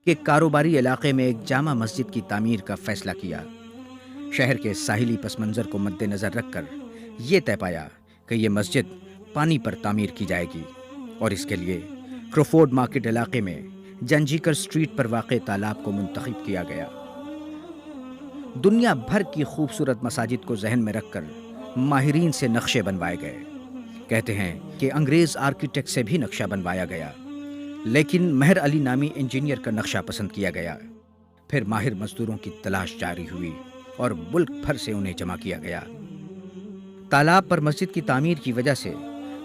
کہ کاروباری علاقے میں ایک جامع مسجد کی تعمیر کا فیصلہ کیا۔ شہر کے ساحلی پس منظر کو مد نظر رکھ کر یہ طے پایا کہ یہ مسجد پانی پر تعمیر کی جائے گی، اور اس کے لیے کروفورڈ مارکیٹ علاقے میں جنجیکر سٹریٹ پر واقع تالاب کو منتخب کیا گیا۔ دنیا بھر کی خوبصورت مساجد کو ذہن میں رکھ کر ماہرین سے نقشے بنوائے گئے۔ کہتے ہیں کہ انگریز آرکیٹیکٹ سے بھی نقشہ بنوایا گیا، لیکن مہر علی نامی انجینئر کا نقشہ پسند کیا گیا۔ پھر ماہر مزدوروں کی تلاش جاری ہوئی اور ملک بھر سے انہیں جمع کیا گیا۔ تالاب پر مسجد کی تعمیر کی وجہ سے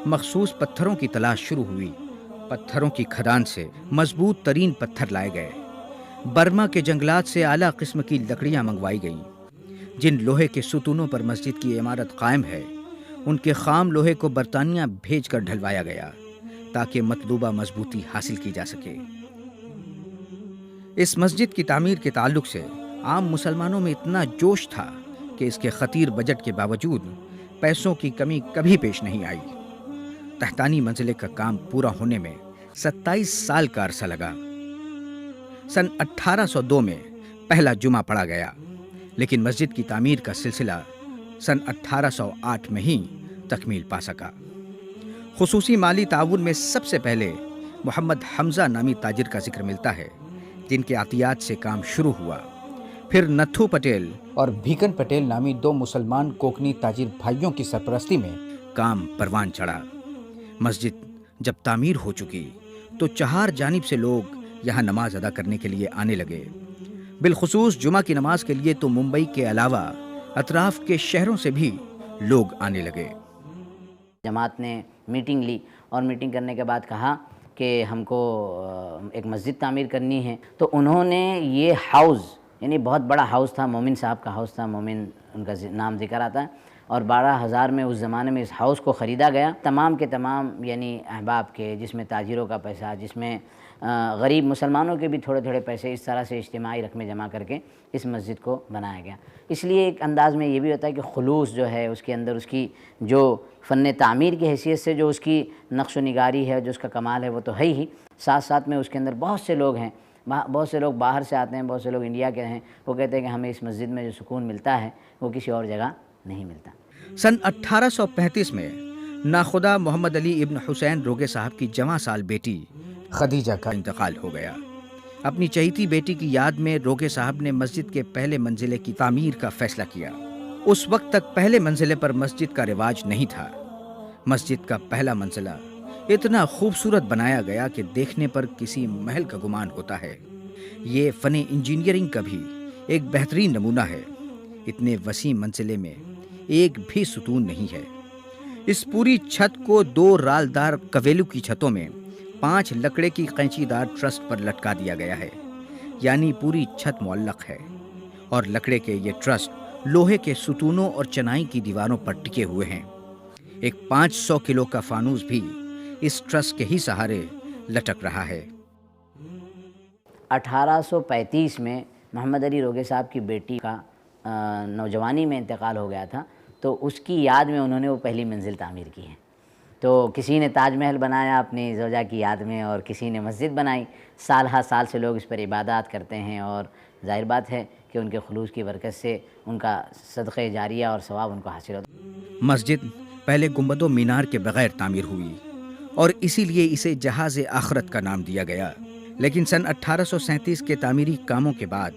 مخصوص پتھروں کی تلاش شروع ہوئی۔ پتھروں کی کھدان سے مضبوط ترین پتھر لائے گئے۔ برما کے جنگلات سے اعلیٰ قسم کی لکڑیاں منگوائی گئیں۔ جن لوہے کے ستونوں پر مسجد کی عمارت قائم ہے، ان کے خام لوہے کو برطانیہ بھیج کر ڈھلوایا گیا تاکہ مطلوبہ مضبوطی حاصل کی جا سکے۔ اس مسجد کی تعمیر کے تعلق سے عام مسلمانوں میں اتنا جوش تھا کہ اس کے خطیر بجٹ کے باوجود پیسوں کی کمی کبھی پیش نہیں آئی۔ تحتانی منزلے کا کام پورا ہونے میں 27 سال کا عرصہ لگا۔ سن 1802 میں پہلا جمعہ پڑھا گیا، لیکن مسجد کی تعمیر کا سلسلہ سن 1808 میں ہی تکمیل پا سکا۔ خصوصی مالی تعاون میں سب سے پہلے محمد حمزہ نامی تاجر کا ذکر ملتا ہے، جن کے عطیات سے کام شروع ہوا۔ پھر نتھو پٹیل اور بھیکن پٹیل نامی دو مسلمان کوکنی تاجر بھائیوں کی سرپرستی میں کام پروان چڑھا۔ مسجد جب تعمیر ہو چکی تو چہار جانب سے لوگ یہاں نماز ادا کرنے کے لیے آنے لگے۔ بالخصوص جمعہ کی نماز کے لیے تو ممبئی کے علاوہ اطراف کے شہروں سے بھی لوگ آنے لگے۔ جماعت نے میٹنگ لی اور میٹنگ کرنے کے بعد کہا کہ ہم کو ایک مسجد تعمیر کرنی ہے، تو انہوں نے یہ ہاؤس، یعنی بہت بڑا ہاؤس تھا، مومن صاحب کا ہاؤس تھا، مومن ان کا نام ذکر آتا ہے، اور 12,000 میں اس زمانے میں اس ہاؤس کو خریدا گیا۔ تمام کے تمام یعنی احباب کے، جس میں تاجروں کا پیسہ، جس میں غریب مسلمانوں کے بھی تھوڑے تھوڑے پیسے، اس طرح سے اجتماعی رقمیں جمع کر کے اس مسجد کو بنایا گیا۔ اس لیے ایک انداز میں یہ بھی ہوتا ہے کہ خلوص جو ہے اس کے اندر، اس کی جو فن تعمیر کی حیثیت سے جو اس کی نقش و نگاری ہے، جو اس کا کمال ہے، وہ تو ہے ہی، ساتھ ساتھ میں اس کے اندر بہت سے لوگ ہیں، بہت سے لوگ باہر سے آتے ہیں، بہت سے لوگ انڈیا کے ہیں، وہ کہتے ہیں کہ ہمیں اس مسجد میں جو سکون ملتا ہے وہ کسی اور جگہ نہیں ملتا۔ سن 1835 میں ناخدا محمد علی ابن حسین روگے صاحب کی جوان سال بیٹی خدیجہ کا انتقال ہو گیا۔ اپنی چہیتی بیٹی کی یاد میں روگے صاحب نے مسجد کے پہلے منزلے کی تعمیر کا فیصلہ کیا۔ اس وقت تک پہلے منزلے پر مسجد کا رواج نہیں تھا۔ مسجد کا پہلا منزلہ اتنا خوبصورت بنایا گیا کہ دیکھنے پر کسی محل کا گمان ہوتا ہے۔ یہ فن انجینئرنگ کا بھی ایک بہترین نمونہ ہے۔ اتنے وسیع منزلے میں ایک بھی ستون نہیں ہے۔ اس پوری چھت کو 2 رالدار کویلو کی چھتوں میں 5 لکڑے کی قینچی دار ٹرسٹ پر لٹکا دیا گیا ہے، یعنی پوری چھت معلق ہے، اور لکڑے کے یہ ٹرسٹ لوہے کے ستونوں اور چنائی کی دیواروں پر ٹکے ہوئے ہیں۔ ایک 500 کلو کا فانوس بھی اس ٹرسٹ کے ہی سہارے لٹک رہا ہے۔ 1835 میں محمد علی روگے صاحب کی بیٹی کا نوجوانی میں انتقال ہو گیا تھا، تو اس کی یاد میں انہوں نے وہ پہلی منزل تعمیر کی ہے۔ تو کسی نے تاج محل بنایا اپنی زوجہ کی یاد میں، اور کسی نے مسجد بنائی۔ سال ہر سال سے لوگ اس پر عبادات کرتے ہیں، اور ظاہر بات ہے کہ ان کے خلوص کی برکت سے ان کا صدقہ جاریہ اور ثواب ان کو حاصل ہوتا ہے۔ مسجد پہلے گنبد و مینار کے بغیر تعمیر ہوئی، اور اسی لیے اسے جہاز آخرت کا نام دیا گیا۔ لیکن سن 1837 کے تعمیری کاموں کے بعد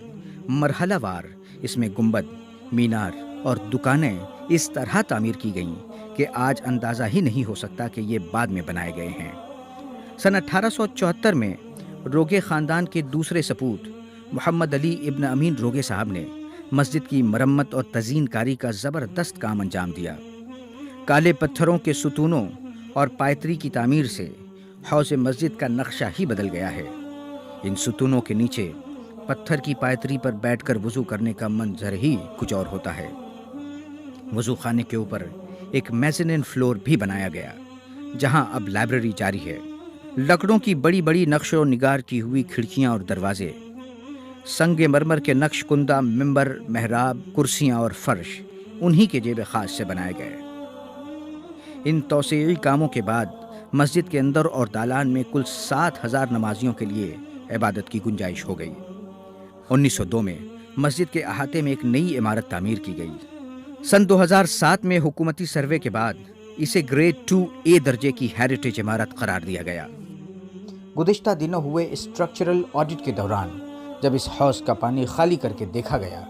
مرحلہ وار اس میں گنبد، مینار اور دکانیں اس طرح تعمیر کی گئیں کہ آج اندازہ ہی نہیں ہو سکتا کہ یہ بعد میں بنائے گئے ہیں۔ سن 1874 میں روگے خاندان کے دوسرے سپوت محمد علی ابن امین روگے صاحب نے مسجد کی مرمت اور تزئین کاری کا زبردست کام انجام دیا۔ کالے پتھروں کے ستونوں اور پائتری کی تعمیر سے حوض مسجد کا نقشہ ہی بدل گیا ہے۔ ان ستونوں کے نیچے پتھر کی پائتری پر بیٹھ کر وضو کرنے کا منظر ہی کچھ اور ہوتا ہے۔ وضو خانے کے اوپر ایک میزنین فلور بھی بنایا گیا، جہاں اب لائبریری جاری ہے۔ لکڑوں کی بڑی بڑی نقش و نگار کی ہوئی کھڑکیاں اور دروازے، سنگ مرمر کے نقش کندہ ممبر، محراب، کرسیاں اور فرش انہی کے جیب خاص سے بنائے گئے۔ ان توسیعی کاموں کے بعد مسجد کے اندر اور دالان میں کل 7,000 نمازیوں کے لیے इबादत की गुंजाइश हो गई। 1902 में मस्जिद के अहाते में एक नई इमारत तामीर की गई। सन 2007 में हुकूमती सर्वे के बाद इसे ग्रेड 2A दर्जे की हेरिटेज इमारत करार दिया गया। गुज़िश्ता दिनों हुए स्ट्रक्चरल ऑडिट के दौरान जब इस हौज का पानी खाली करके देखा गया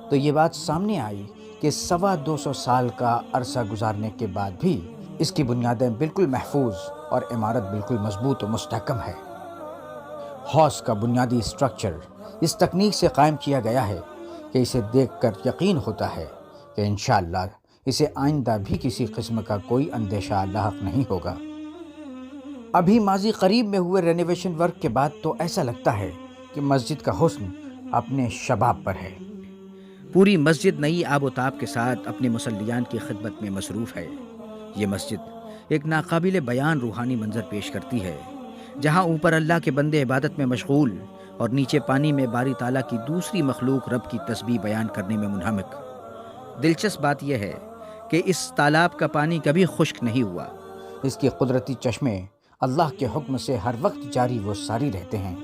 तो ये बात सामने आई कि 225 साल का अरसा गुजारने के बाद भी इसकी बुनियादें बिल्कुल महफूज और इमारत बिल्कुल मजबूत और मुस्तहकम है। हौज का बुनियादी स्ट्रक्चर इस तकनीक से कायम किया गया है कि इसे देखकर यकीन होता है कि इंशाअल्लाह इसे आइंदा भी किसी किस्म का कोई अंदेशा लाहक नहीं होगा। अभी माजी करीब में हुए रेनोवेशन वर्क के बाद तो ऐसा लगता है कि मस्जिद का हुस्न अपने शबाब पर है। पूरी मस्जिद नई आबोताब के साथ अपने मुसल्लियान की खिदमत में मसरूफ़ है। ये मस्जिद एक नाकाबिले बयान रूहानी मंजर पेश करती है, जहाँ ऊपर अल्लाह के बंदे इबादत में मशगूल और नीचे पानी में बारी ताला की दूसरी मखलूक रब की तस्बीह बयान करने में मुनहमिक। दिलचस्प बात यह है कि इस तालाब का पानी कभी खुश्क नहीं हुआ। इसके कुदरती चश्मे अल्लाह के हुक्म से हर वक्त जारी व सारी रहते हैं,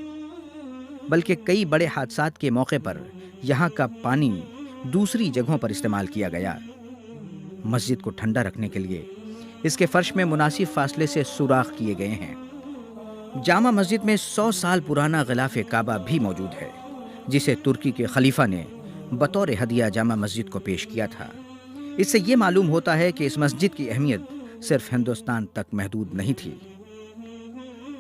बल्कि कई बड़े हादसात के मौके पर यहाँ का पानी दूसरी जगहों पर इस्तेमाल किया गया। मस्जिद को ठंडा रखने के लिए इसके फर्श में मुनासिब फासले से सुराख किए गए हैं। जामा मस्जिद में 100 साल पुराना गिलाफ काबा भी मौजूद है, जिसे तुर्की के खलीफा ने बतौर हदिया जामा मस्जिद को पेश किया था। इससे ये मालूम होता है कि इस मस्जिद की अहमियत सिर्फ हिंदुस्तान तक महदूद नहीं थी।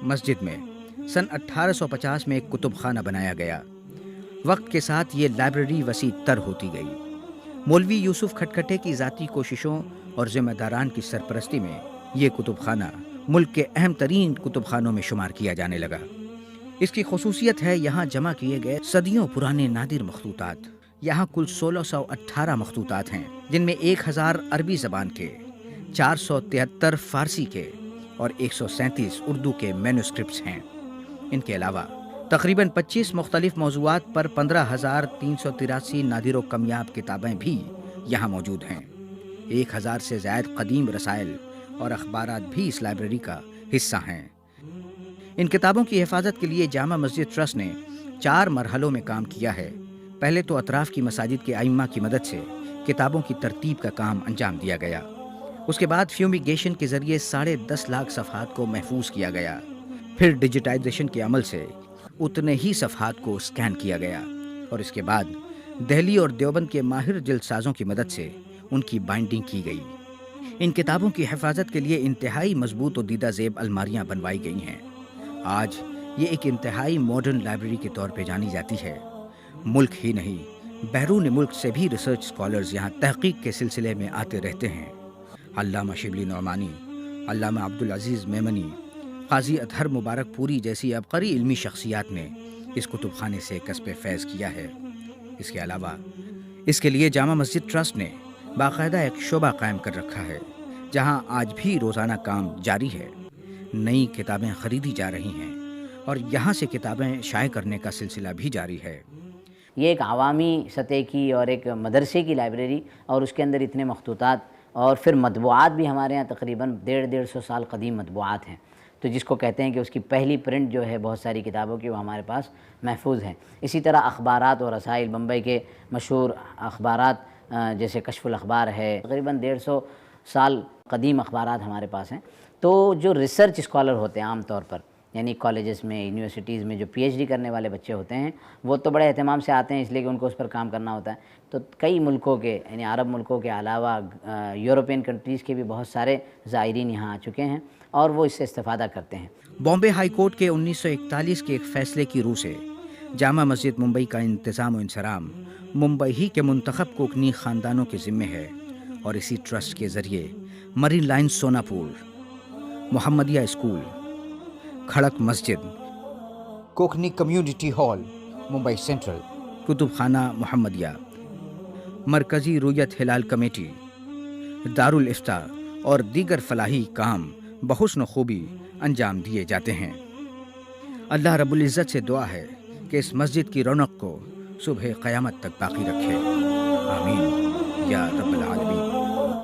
मस्जिद में सन 1850 में एक कुतुब खाना बनाया गया। वक्त के साथ ये लाइब्रेरी वसी तर होती गई। मौलवी यूसुफ खटखटे की ज़ाती कोशिशों और ज़िम्मेदारान की सरपरस्ती में ये कुतुब खाना मुल्क के अहम तरीन कुतुब खानों में शुमार किया जाने लगा। इसकी खुसूसियत है यहाँ जमा किए गए सदियों पुराने नादिर मखतूतात। यहाँ कुल 1618 मखतूतात हैं, जिनमें 1000 अरबी ज़बान के, 473 फ़ारसी के और 137 उर्दू के मैन्युस्क्रिप्ट्स हैं। इनके अलावा तकरीबन 25 मुख्तलिफ मौज़ूआत पर 15,383 नादिर व कमियाब किताबें भी यहाँ मौजूद हैं। 1000 से ज़ायद कदीम रसाइल और अखबारात भी इस लाइब्रेरी का हिस्सा हैं। इन किताबों की हिफाजत के लिए जामा मस्जिद ट्रस्ट ने 4 मरहलों में काम किया है। पहले तो अतराफ़ की मसाजिद के आइम्मा की मदद से किताबों की तरतीब का काम अंजाम दिया गया। उसके बाद फ्यूमिगेशन के ज़रिए 10.5 लाख सफ़हात को महफूज किया गया। फिर डिजिटाइजेशन के अमल से उतने ही सफ़हात को स्कैन किया गया और इसके बाद दिल्ली और देवबंद के माहिर जल्दसाज़ों की मदद से उनकी बाइंडिंग की गई। इन किताबों की हिफाजत के लिए इंतहाई मजबूत और दीदा ज़ेब अलमारियाँ बनवाई गई हैं। आज ये एक इंतहाई मॉडर्न लाइब्रेरी के तौर पर जानी जाती है। मुल्क ही नहीं, बैरून मुल्क से भी रिसर्च स्कॉलर्स यहाँ तहकीक के सिलसिले में आते रहते हैं। अल्लामा शिबली नौमानी, अल्लामा अब्दुल अजीज़ मेमनी, काजी अतहर मुबारक पूरी जैसी अबकरी इल्मी शख्सियात ने इस कुतुब खाने से कसब फैज़ किया है। इसके अलावा इसके लिए जामा मस्जिद ट्रस्ट ने बाकायदा एक शोबा कायम कर रखा है, जहाँ आज भी रोज़ाना काम जारी है। नई किताबें ख़रीदी जा रही हैं और यहाँ से किताबें शाये करने का सिलसिला भी जारी है। ये एक आवामी सतह की और एक मदरसे की लाइब्रेरी और उसके अंदर इतने मखतूतात और फिर मतबूआत भी हमारे यहाँ तकरीबन 150 साल कदीम मतबूआत हैं। तो जिसको कहते हैं कि उसकी पहली प्रिंट जो है बहुत सारी किताबों की वो हमारे पास महफूज हैं। इसी तरह अखबारात और रसाइल, बम्बई के मशहूर अखबारात जैसे कश्फुल अखबार है, तकरीबन 150 साल कदीम अखबारात हमारे पास हैं। तो जो रिसर्च स्कॉलर होते हैं आम तौर पर, यानी कॉलेजेस में, यूनिवर्सिटीज़ में जो पीएचडी करने वाले बच्चे होते हैं, वो तो बड़े एहतमाम से आते हैं, इसलिए कि उनको उस पर काम करना होता है। तो कई मुल्कों के, यानी अरब मुल्कों के अलावा यूरोपियन कंट्रीज़ के भी बहुत सारे ज़ायरीन यहाँ आ चुके हैं और वो इससे इस्तेफ़ादा करते हैं। बॉम्बे हाई कोर्ट के 1941 के एक फ़ैसले की रूह से जामा मस्जिद मुंबई का इंतज़ाम व इंसराम मुंबई ही के मुंतखब कोकनी ख़ानदानों के ज़िम्मे है और इसी ट्रस्ट के ज़रिए Marine Line Sonapur, Mohammadia school, Khadak Masjid, Konkani community hall Mumbai Central, Qutub Khana Mohammadia, मरकज़ी रुयत हिलाल कमेटी, दारुल इफ्ता और दीगर फलाही काम बहुस्न खूबी अंजाम दिए जाते हैं। अल्लाह रब्बुल इज़्ज़त से दुआ है कि इस मस्जिद की रौनक को सुबह क़यामत तक बाकी रखे। आमीन या रब्बल